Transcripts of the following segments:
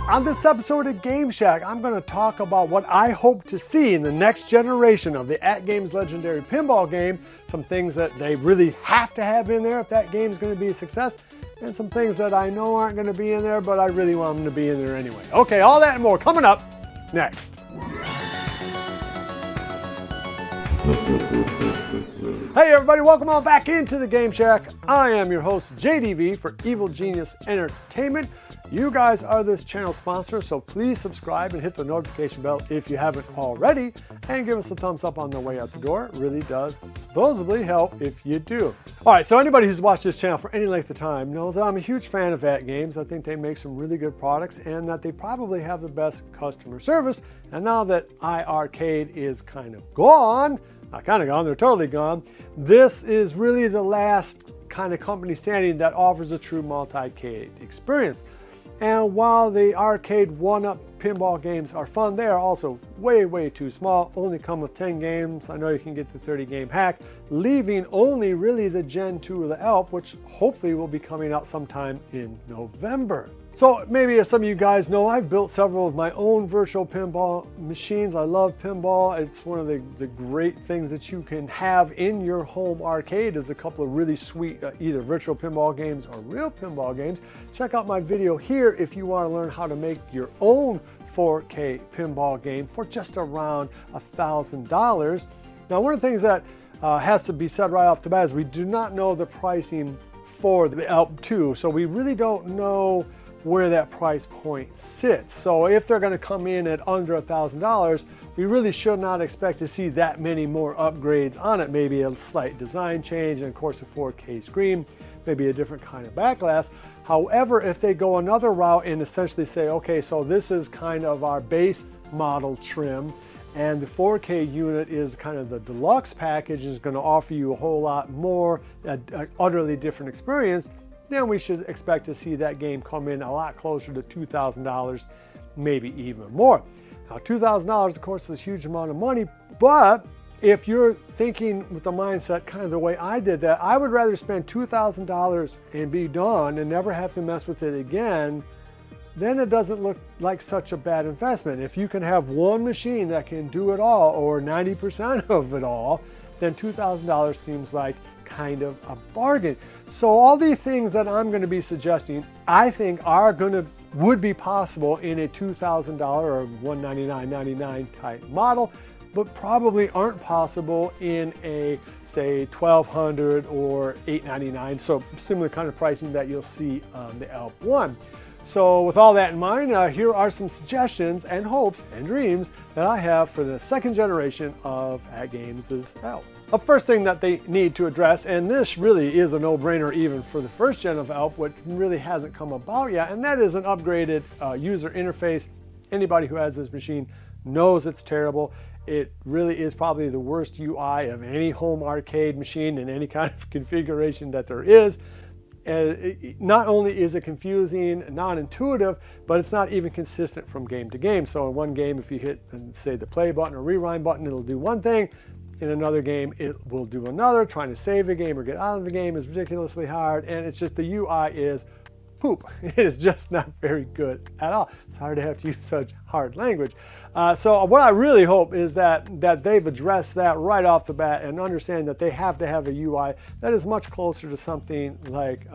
On this episode of Game Shack, I'm going to talk about what I hope to see in the next generation of the AtGames legendary pinball game, some things that they really have to have in there if that game is going to be a success, and some things that I know aren't going to be in there, but I really want them to be in there anyway. Okay, all that and more coming up next. Hey everybody, welcome on back into the Game Shack. I am your host JDV for Evil Genius Entertainment. You guys are this channel sponsor, so please subscribe and hit the notification bell if you haven't already, and give us a thumbs up on the way out the door. It really does supposedly help if you do. All right, so anybody who's watched this channel for any length of time knows that I'm a huge fan of AtGames. I think they make some really good products and that they probably have the best customer service. And now that iArcade is kind of gone, not kind of gone, they're totally gone, this is really the last kind of company standing that offers a true multi-cade experience. And while the arcade one-up pinball games are fun, they are also way too small, only come with 10 games. I know you can get the 30 game hack, leaving only really the Gen 2 of the ALP, which hopefully will be coming out sometime in November. So maybe as some of you guys know, I've built several of my own virtual pinball machines. I love pinball. It's one of the great things that you can have in your home arcade is a couple of really sweet either virtual pinball games or real pinball games. Check out my video here if you want to learn how to make your own 4K pinball game for just around $1,000. Now, one of the things that has to be said right off the bat is we do not know the pricing for the ALP 2, so we really don't know where that price point sits. So if they're going to come in at under $1,000, we really should not expect to see that many more upgrades on it. Maybe a slight design change, and of course a 4K screen, maybe a different kind of back glass. However, if they go another route and essentially say, okay, so this is kind of our base model trim, and the 4K unit is kind of the deluxe package, is going to offer you a whole lot more, an utterly different experience, then we should expect to see that game come in a lot closer to $2,000, maybe even more. Now, $2,000, of course, is a huge amount of money, but if you're thinking with the mindset kind of the way I did that, I would rather spend $2,000 and be done and never have to mess with it again, then it doesn't look like such a bad investment. If you can have one machine that can do it all, or 90% of it all, then $2,000 seems like kind of a bargain. So all these things that I'm going to be suggesting, I think would be possible in a $2,000 or $199.99 type model, but probably aren't possible in a, say, $1,200 or $899. So similar kind of pricing that you'll see on the ALP 1. So with all that in mind, here are some suggestions and hopes and dreams that I have for the second generation of AtGames' ALP. The first thing that they need to address, and this really is a no-brainer even for the first gen of ALP, which really hasn't come about yet, and that is an upgraded user interface. Anybody who has this machine knows it's terrible. It really is probably the worst UI of any home arcade machine in any kind of configuration that there is. Not only is it confusing, non-intuitive, but it's not even consistent from game to game. So in one game, if you hit, say, the play button or rewind button, it'll do one thing. In another game, it will do another. Trying to save a game or get out of the game is ridiculously hard, and it's just the UI is poop. It is just not very good at all. It's hard to have to use such hard language. So what I really hope is that they've addressed that right off the bat and understand that they have to have a UI that is much closer to something like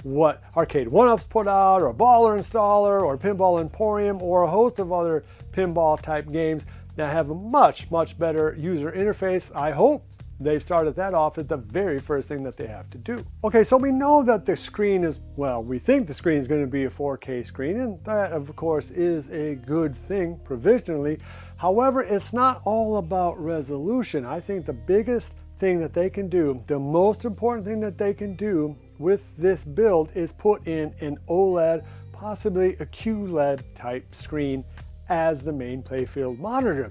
what Arcade 1-Ups put out, or Baller Installer, or Pinball Emporium, or a host of other pinball type games that have a much better user interface. I hope they've started that off as the very first thing that they have to do. Okay, so we know that the screen is, well, we think the screen is going to be a 4K screen, and that of course is a good thing provisionally. However, it's not all about resolution. I think the biggest thing that they can do, the most important thing that they can do with this build is put in an OLED, possibly a QLED type screen as the main playfield monitor.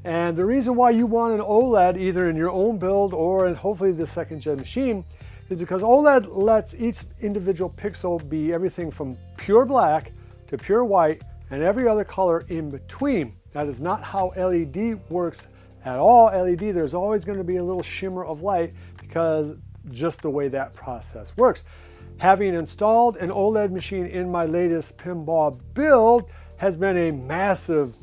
And the reason why you want an OLED either in your own build or in hopefully the second gen machine is because OLED lets each individual pixel be everything from pure black to pure white and every other color in between. That is not how LED works at all. LED, there's always going to be a little shimmer of light because just the way that process works. Having installed an OLED machine in my latest pinball build has been a massive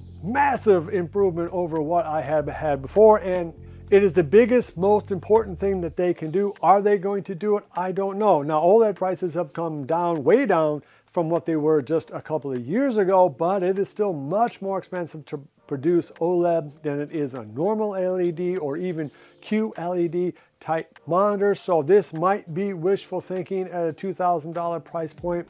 improvement over what I have had before, and it is the biggest, most important thing that they can do. Are they going to do it? I don't know. Now, OLED prices have come down, way down from what they were just a couple of years ago, but it is still much more expensive to produce OLED than it is a normal LED or even QLED type monitor. So this might be wishful thinking at a $2,000 price point.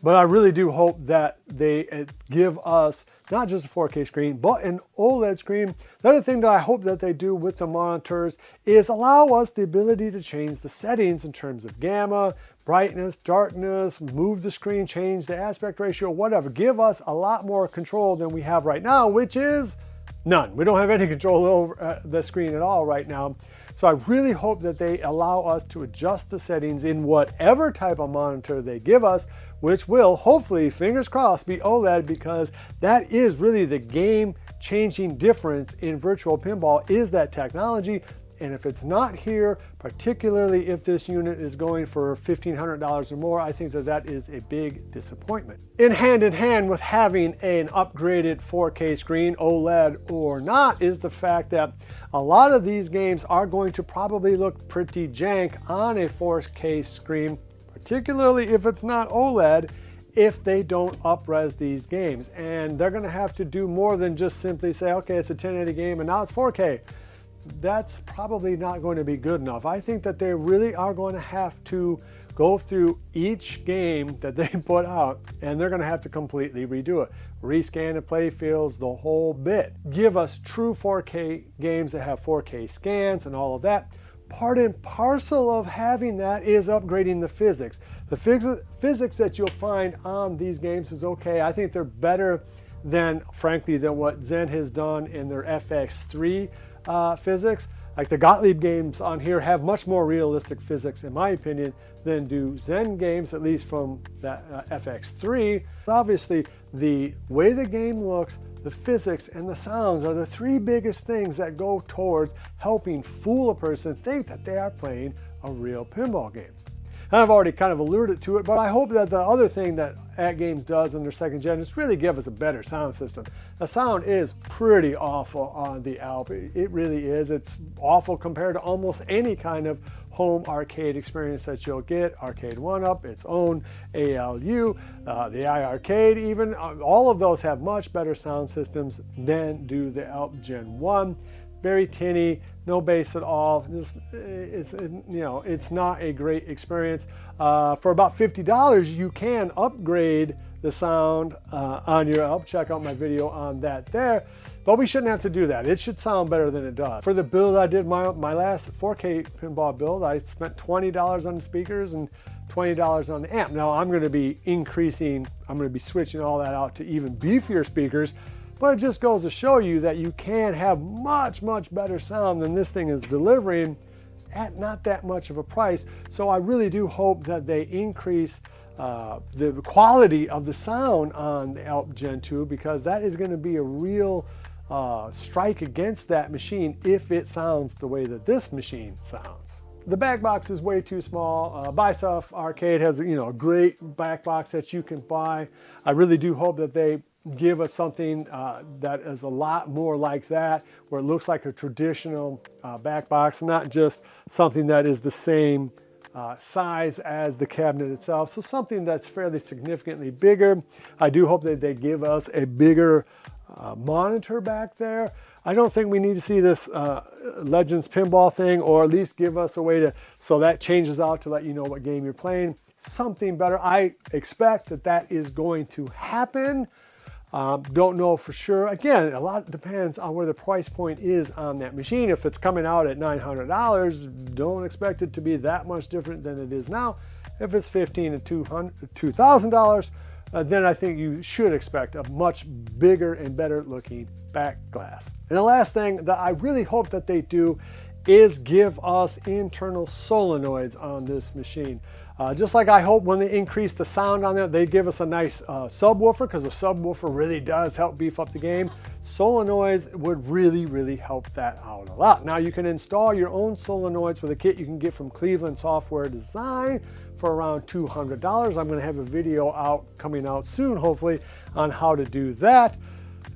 But I really do hope that they give us not just a 4K screen, but an OLED screen. The other thing that I hope that they do with the monitors is allow us the ability to change the settings in terms of gamma, brightness, darkness, move the screen, change the aspect ratio, whatever. Give us a lot more control than we have right now, which is none. We don't have any control over the screen at all right now. So I really hope that they allow us to adjust the settings in whatever type of monitor they give us, which will hopefully, fingers crossed, be OLED, because that is really the game-changing difference in virtual pinball, is that technology. And if it's not here, particularly if this unit is going for $1,500 or more, I think that that is a big disappointment. In hand with having an upgraded 4K screen, OLED or not, is the fact that a lot of these games are going to probably look pretty jank on a 4K screen, particularly if it's not OLED, if they don't up-res these games. And they're going to have to do more than just simply say, okay, it's a 1080 game and now it's 4K. That's probably not going to be good enough. I think that they really are going to have to go through each game that they put out, and they're going to have to completely redo it. Rescan the play fields, the whole bit. Give us true 4K games that have 4K scans and all of that. Part and parcel of having that is upgrading the physics. The physics that you'll find on these games is okay. I think they're better than, frankly, than what Zen has done in their FX3 physics. Like the Gottlieb games on here have much more realistic physics, in my opinion, than do Zen games, at least from that FX3. Obviously, the way the game looks, the physics, and the sounds are the three biggest things that go towards helping fool a person think that they are playing a real pinball game. And I've already kind of alluded to it, but I hope that the other thing that AtGames does in their second gen is really give us a better sound system. The sound is pretty awful on the ALP. It really is. It's awful compared to almost any kind of home arcade experience that you'll get. Arcade 1-Up, its own ALU, the iArcade even. All of those have much better sound systems than do the ALP Gen 1. Very tinny, no bass at all. It's not a great experience. For about $50, you can upgrade the sound on your ALP. Check out my video on that there. But we shouldn't have to do that. It should sound better than it does. For the build I did, my last 4K pinball build, I spent $20 on the speakers and $20 on the amp. Now I'm going to be switching all that out to even beefier speakers. But it just goes to show you that you can have much better sound than this thing is delivering at not that much of a price. So I really do hope that they increase the quality of the sound on the ALP Gen 2, because that is going to be a real strike against that machine if it sounds the way that this machine sounds. The back box is way too small. Buy Stuff Arcade has a great back box that you can buy. I really do hope that they give us something that is a lot more like that, where it looks like a traditional back box, not just something that is the same size as the cabinet itself. So something that's fairly significantly bigger. I do hope that they give us a bigger monitor back there. I don't think we need to see this Legends pinball thing, or at least give us a way to, so that changes out to let you know what game you're playing. Something better. I expect that is going to happen. Don't know for sure. Again, a lot depends on where the price point is on that machine. If it's coming out at $900, don't expect it to be that much different than it is now. If it's $1,500 to $2,000, then I think you should expect a much bigger and better looking back glass. And the last thing that I really hope that they do is give us internal solenoids on this machine. Just like I hope when they increase the sound on there, they give us a nice subwoofer, because a subwoofer really does help beef up the game. Solenoids would really help that out a lot. Now you can install your own solenoids with a kit you can get from Cleveland Software Design for around $200. I'm going to have a video coming out soon, hopefully, on how to do that.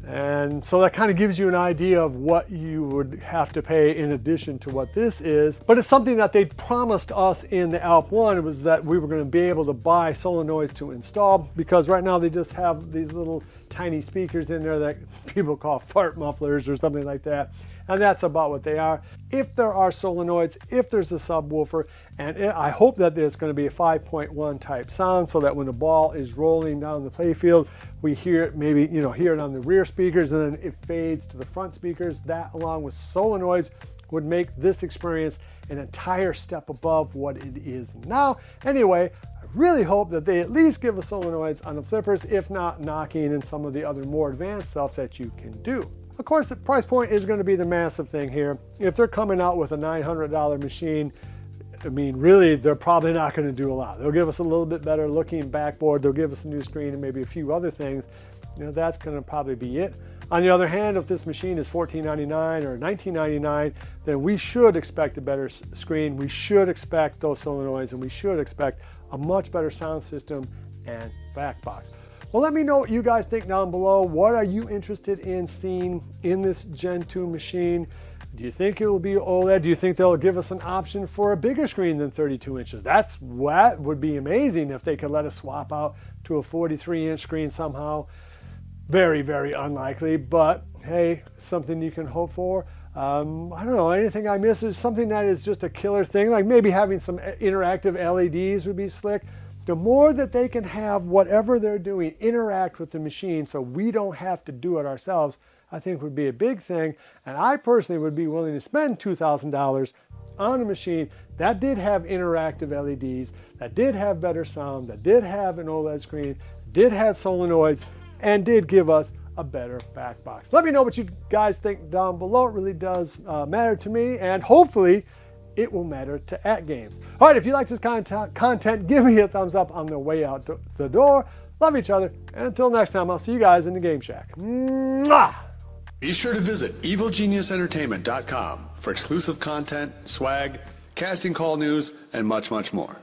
And so that kind of gives you an idea of what you would have to pay in addition to what this is. But it's something that they promised us in the ALP 1. It was that we were going to be able to buy solenoids to install, because right now they just have these little tiny speakers in there that people call fart mufflers or something like that. And that's about what they are. If there are solenoids, if there's a subwoofer, and I hope that there's going to be a 5.1 type sound, so that when the ball is rolling down the playfield, we hear it, maybe, you know, hear it on the rear speakers, and then it fades to the front speakers. That, along with solenoids, would make this experience an entire step above what it is now. Anyway, I really hope that they at least give us solenoids on the flippers, if not knocking in some of the other more advanced stuff that you can do. Of course, the price point is going to be the massive thing here. If they're coming out with a $900 machine, I mean, really, they're probably not going to do a lot. They'll give us a little bit better looking backboard. They'll give us a new screen and maybe a few other things. You know, that's going to probably be it. On the other hand, if this machine is $14.99 or $19.99, then we should expect a better screen. We should expect those solenoids, and we should expect a much better sound system and back box. Well, let me know what you guys think down below. What are you interested in seeing in this Gen 2 machine? Do you think it will be OLED? Do you think they'll give us an option for a bigger screen than 32 inches? That would be amazing if they could let us swap out to a 43-inch screen somehow. Very, very unlikely, but hey, something you can hope for. I don't know, anything I miss is something that is just a killer thing, like maybe having some interactive LEDs would be slick. The more that they can have whatever they're doing interact with the machine so we don't have to do it ourselves, I think would be a big thing. And I personally would be willing to spend $2,000 on a machine that did have interactive LEDs, that did have better sound, that did have an OLED screen, did have solenoids, and did give us a better back box. Let me know what you guys think down below. It really does matter to me, and hopefully it will matter to AtGames. All right, if you like this content, give me a thumbs up on the way out the door. Love each other, and until next time, I'll see you guys in the Game Shack. Mwah! Be sure to visit EvilGeniusEntertainment.com for exclusive content, swag, casting call news, and much, much more.